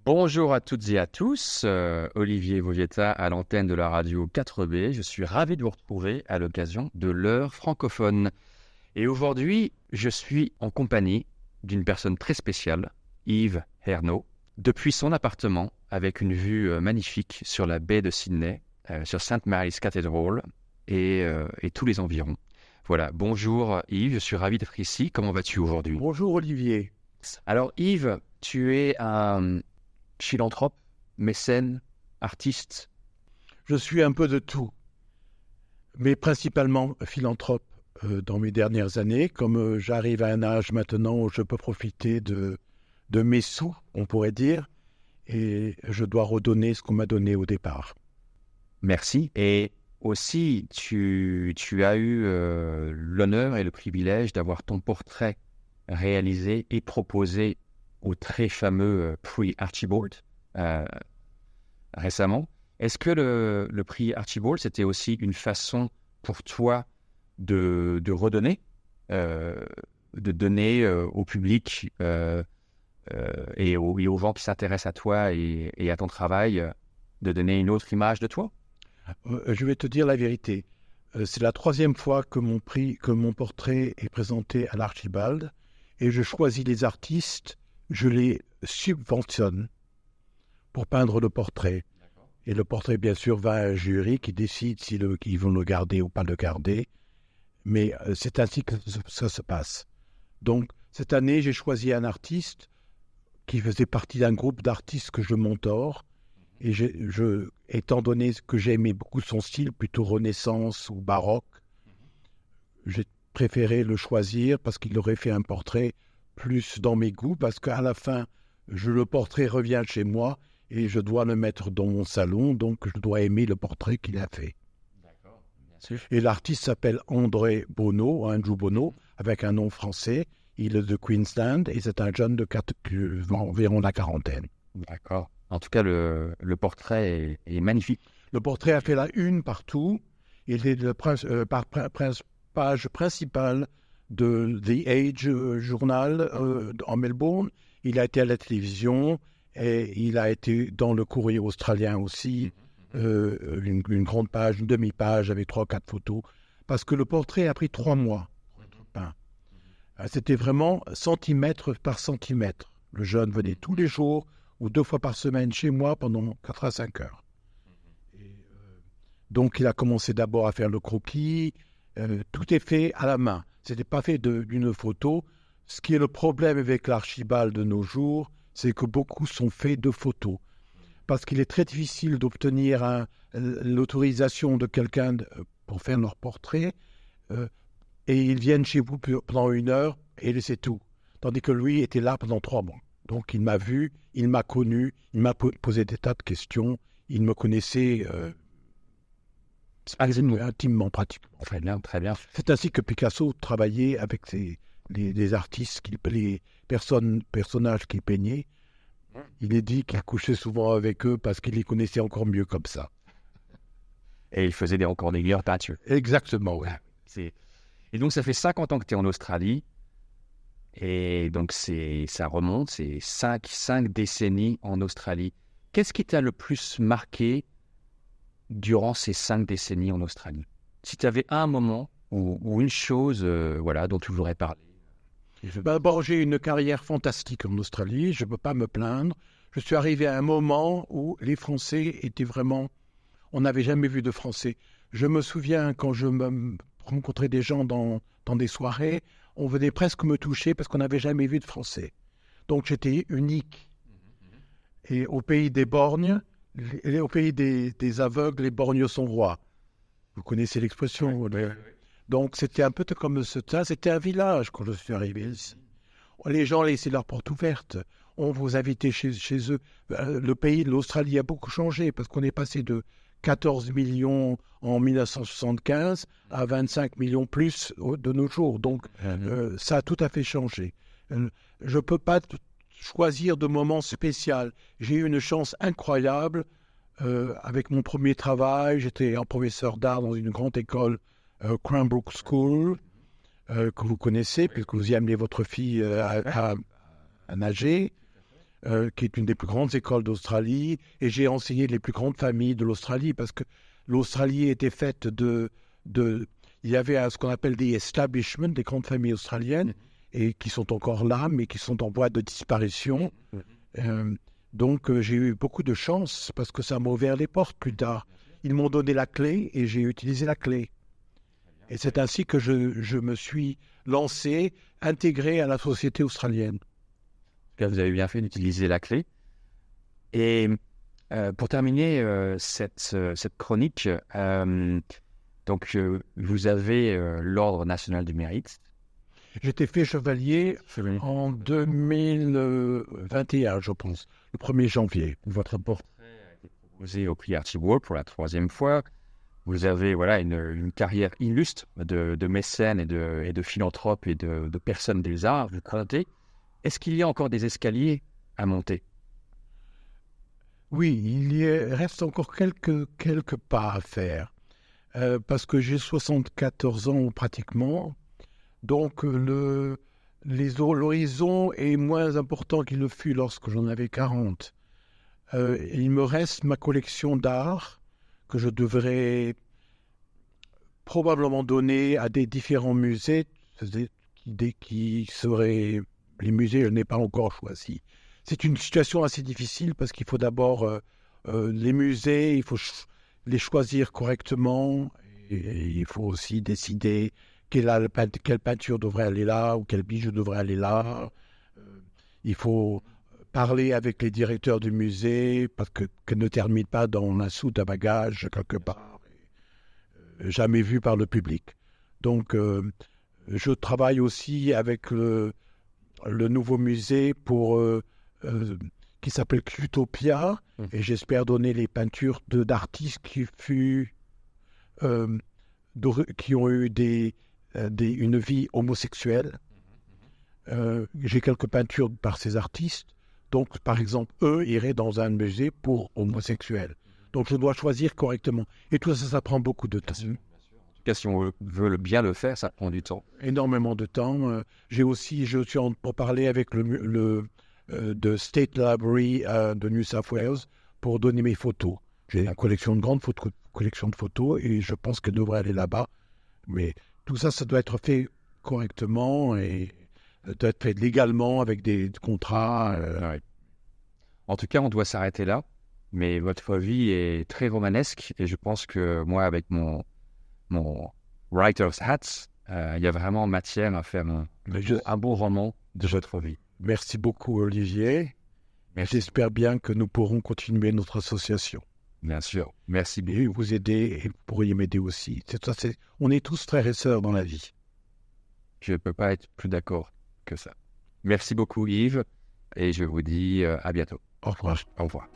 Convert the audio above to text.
Bonjour à toutes et à tous, Olivier Vovietta à l'antenne de la radio 4B. Je suis ravi de vous retrouver à l'occasion de l'heure francophone. Et aujourd'hui, je suis en compagnie d'une personne très spéciale, Yves Hernaut, depuis son appartement avec une vue magnifique sur la baie de Sydney, sur St. Mary's Cathedral et tous les environs. Voilà, bonjour Yves, je suis ravi d'être ici. Comment vas-tu aujourd'hui? Bonjour Olivier. Alors Yves, tu es un philanthrope, mécène, artiste. Je suis un peu de tout, mais principalement philanthrope dans mes dernières années. Comme j'arrive à un âge maintenant où je peux profiter de mes sous, on pourrait dire, et je dois redonner ce qu'on m'a donné au départ. Merci. Et aussi, tu as eu l'honneur et le privilège d'avoir ton portrait réalisé et proposé au très fameux prix Archibald récemment. Est-ce que le prix Archibald, c'était aussi une façon pour toi de redonner, de donner au public et aux gens qui s'intéressent à toi et à ton travail, de donner une autre image de toi? Je vais te dire la vérité. C'est la troisième fois que mon portrait est présenté à l'Archibald, et je choisis les artistes, je les subventionne pour peindre le portrait. Et le portrait, bien sûr, va à un jury qui décide s'ils vont le garder ou pas le garder. Mais c'est ainsi que ça se passe. Donc, cette année, j'ai choisi un artiste qui faisait partie d'un groupe d'artistes que je mentore. Et étant donné que j'aimais beaucoup son style, plutôt Renaissance ou baroque, j'ai préféré le choisir parce qu'il aurait fait un portrait plus dans mes goûts, parce qu'à la fin, le portrait revient chez moi et je dois le mettre dans mon salon, donc je dois aimer le portrait qu'il a fait. D'accord, bien sûr. Et l'artiste s'appelle André Bono, Andrew Bono, avec un nom français. Il est de Queensland et c'est un jeune de environ la quarantaine. D'accord. En tout cas, le portrait est magnifique. Le portrait a fait la une partout. Il est le page principale de The Age journal en Melbourne. Il a été à la télévision et il a été dans le courrier australien aussi. Une grande page, une demi-page avec 3 ou 4 photos. Parce que le portrait a pris 3 mois pour être peint. C'était vraiment centimètre par centimètre. Le jeune venait tous les jours ou 2 fois par semaine chez moi pendant 4 à 5 heures. Donc, il a commencé d'abord à faire le croquis. Tout est fait à la main. Ce n'était pas fait d'une photo. Ce qui est le problème avec l'Archibald de nos jours, c'est que beaucoup sont faits de photos. Parce qu'il est très difficile d'obtenir l'autorisation de quelqu'un pour faire leur portrait. Et ils viennent chez vous pendant 1 heure et c'est tout. Tandis que lui était là pendant 3 mois. Donc, il m'a vu, il m'a connu, il m'a posé des tas de questions. Il me connaissait intimement, pratiquement. Très bien, très bien. C'est ainsi que Picasso travaillait avec les artistes, les personnages qu'il peignait. Il est dit qu'il couchait souvent avec eux parce qu'il les connaissait encore mieux comme ça. Et il faisait encore des meilleures peintures. Exactement, oui. Et donc, ça fait 50 ans que tu es en Australie. Et donc, ça remonte, c'est 5 décennies en Australie. Qu'est-ce qui t'a le plus marqué durant ces 5 décennies en Australie? Si tu avais un moment ou une chose dont tu voudrais parler. D'abord, j'ai une carrière fantastique en Australie, je ne peux pas me plaindre. Je suis arrivé à un moment où les Français étaient vraiment... On n'avait jamais vu de Français. Je me souviens quand je rencontrais des gens dans des soirées, on venait presque me toucher parce qu'on n'avait jamais vu de Français. Donc j'étais unique. Et au pays des borgnes, au pays des aveugles, les borgnes sont rois. Vous connaissez l'expression. Oui. Donc c'était un peu comme ça. C'était un village quand je suis arrivé ici. Les gens laissaient leur porte ouverte. On vous invitait chez eux. Le pays de l'Australie a beaucoup changé parce qu'on est passé de 14 millions en 1975 à 25 millions plus de nos jours. Donc, ça a tout à fait changé. Je ne peux pas choisir de moment spécial. J'ai eu une chance incroyable avec mon premier travail. J'étais un professeur d'art dans une grande école, Cranbrook School, que vous connaissez, puisque vous y amenez votre fille à nager. qui est une des plus grandes écoles d'Australie, et j'ai enseigné les plus grandes familles de l'Australie, parce que l'Australie était faite il y avait ce qu'on appelle des establishments, des grandes familles australiennes, et qui sont encore là, mais qui sont en voie de disparition. Donc j'ai eu beaucoup de chance, parce que ça m'a ouvert les portes plus tard. Ils m'ont donné la clé, et j'ai utilisé la clé. Et c'est ainsi que je me suis lancé, intégré à la société australienne. Vous avez bien fait d'utiliser la clé. Et pour terminer cette chronique, vous avez l'Ordre national du mérite. J'étais fait chevalier en 2021, je pense, le 1er janvier. Votre portrait a été proposé au prix Archibald pour la 3e fois. Vous avez une carrière illustre de mécène et de philanthrope et de personnes des arts. Vous comptez. Est-ce qu'il y a encore des escaliers à monter? Oui, reste encore quelques pas à faire. Parce que j'ai 74 ans pratiquement. Donc l'horizon est moins important qu'il le fut lorsque j'en avais 40. Il me reste ma collection d'art que je devrais probablement donner à des différents musées qui seraient... Les musées, je n'ai pas encore choisi. C'est une situation assez difficile parce qu'il faut d'abord les musées, il faut les choisir correctement et il faut aussi décider quelle peinture devrait aller là ou quel bijou devrait aller là. Il faut parler avec les directeurs du musée parce qu'elle ne termine pas dans la soute à bagages quelque part, jamais vue par le public. Donc, je travaille aussi avec le nouveau musée qui s'appelle Clutopia, et j'espère donner les peintures d'artistes qui ont eu une vie homosexuelle. J'ai quelques peintures par ces artistes, donc par exemple, eux iraient dans un musée pour homosexuels. Donc je dois choisir correctement. Et tout ça, ça prend beaucoup de temps. En tout cas, si on veut bien le faire, ça prend du temps. Énormément de temps. Je suis en parler avec le State Library de New South Wales pour donner mes photos. J'ai une grande collection de photos et je pense qu'elle devrait aller là-bas. Mais tout ça, ça doit être fait correctement et doit être fait légalement avec des contrats. Ouais. En tout cas, on doit s'arrêter là. Mais votre vie est très romanesque et je pense que moi, avec mon writer's hat, il y a vraiment matière à faire un bon roman de votre vie. Merci beaucoup, Olivier. J'espère bien que nous pourrons continuer notre association. Bien sûr. Merci beaucoup. Et vous aider, et vous pourriez m'aider aussi. On est tous frères et sœurs dans la vie. Je ne peux pas être plus d'accord que ça. Merci beaucoup, Yves, et je vous dis à bientôt. Au revoir. Au revoir.